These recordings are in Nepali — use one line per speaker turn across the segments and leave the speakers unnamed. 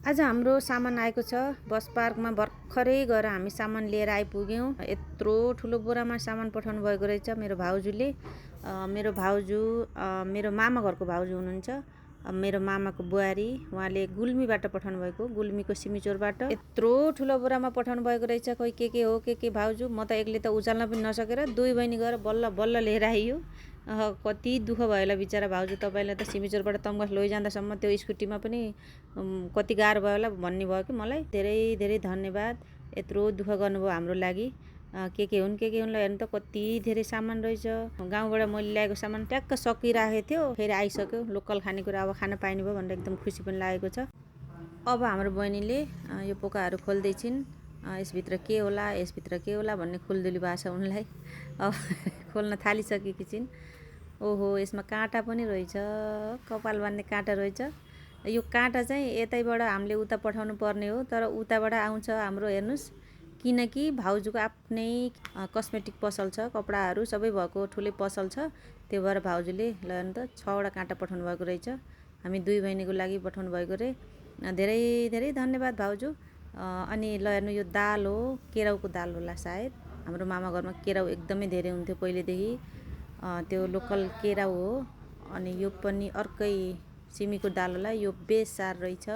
आज हाम्रो सामान आएको छ। बस पार्कमा भर्खरै गएर हामी सामान लिएर आइपुग्यौँ। यत्रो ठुलो बोरामा सामान पठाउनु भएको रहेछ मेरो भाउजूले। मेरो भाउजू मेरो मामा घरको भाउजू हुनुहुन्छ। मेरो मामाको बुहारी, उहाँले गुल्मीबाट पठाउनु भएको, गुल्मीको सिमिचोरबाट यत्रो ठुलो बोरामा पठाउनु भएको रहेछ। खोइ के हो के भाउजू, म त एक्लै त उचाल्न पनि नसकेर दुई बहिनी गएर बल्ल बल्ल लिएर आइयो। कति दुःख भयो होला बिचरा भाउजू, तपाईँलाई त सिमिचोरबाट तम्घास लैजाँदासम्म त्यो स्कुटीमा पनि कति गाह्रो भयो होला भन्ने भयो कि मलाई। धेरै धेरै धन्यवाद, यत्रो दुःख गर्नुभयो हाम्रो लागि। के हुन् ल, हेर्नु त कति धेरै सामान रहेछ। गाउँबाट मैले ल्याएको सामान ट्याक्क सकिराखेको थियो, फेरि आइसक्यो। लोकल खानेकुरा अब खान पाइने भयो भनेर एकदम खुसी पनि लागेको छ। अब हाम्रो बहिनीले यो पोकाहरू खोल्दैछिन्। यसभित्र के होला भन्ने खुल्दुली भएको छ उनलाई। अब खोल्न थालिसकेकी छिन्। ओहो, यसमा काँटा पनि रहेछ, कपाल बान्ने काँटा रहेछ। यो काँटा चाहिँ यतैबाट हामीले उता पठाउनु पर्ने हो, तर उताबाट आउँछ हाम्रो। हेर्नुहोस्, किनकि भाउजूको आफ्नै कस्मेटिक पसल छ, कपडाहरू सबै भएको ठुलै पसल छ। त्यो भएर भाउजूले ल हेर्नु त 6वटा काँटा पठाउनु भएको रहेछ। हामी दुई बहिनीको लागि पठाउनु भएको रे। धेरै धेरै धन्यवाद भाउजू। अनि ल हेर्नु, यो दाल हो, केराउको दाल होला सायद। हाम्रो मामा घरमा केराउ एकदमै धेरै हुन्थ्यो पहिलेदेखि। त्यो लोकल केराउ हो। अनि यो पनि अर्कै सिमीको दाल होला। यो बेसार रहेछ।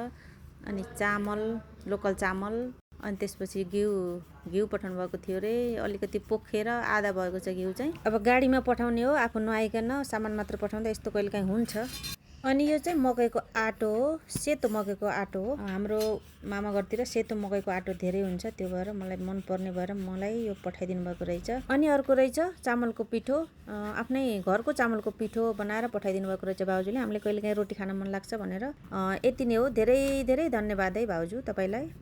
अनि चामल, लोकल चामल। अनि त्यसपछि घिउ पठाउनु भएको थियो रे। अलिकति पोखेर आधा भएको छ घिउ चाहिँ। अब गाडीमा पठाउने हो, आफू नआइकन सामान मात्र पठाउँदा यस्तो कहिलेकाहीँ हुन्छ। अनि यो चाहिँ मकैको आटो हो, सेतो मकैको आटो हो। हाम्रो मामा घरतिर सेतो मकैको आटो धेरै हुन्छ, त्यो भएर मलाई मनपर्ने भएर मलाई यो पठाइदिनु भएको रहेछ। अनि अर्को रहेछ चामलको पिठो, आफ्नै घरको चामलको पिठो बनाएर पठाइदिनु भएको रहेछ भाउजूले। हामीले कहिलेकाहीँ रोटी खान मन लाग्छ भनेर। यति नै हो। धेरै धेरै धन्यवाद है भाउजू, तपाईँलाई।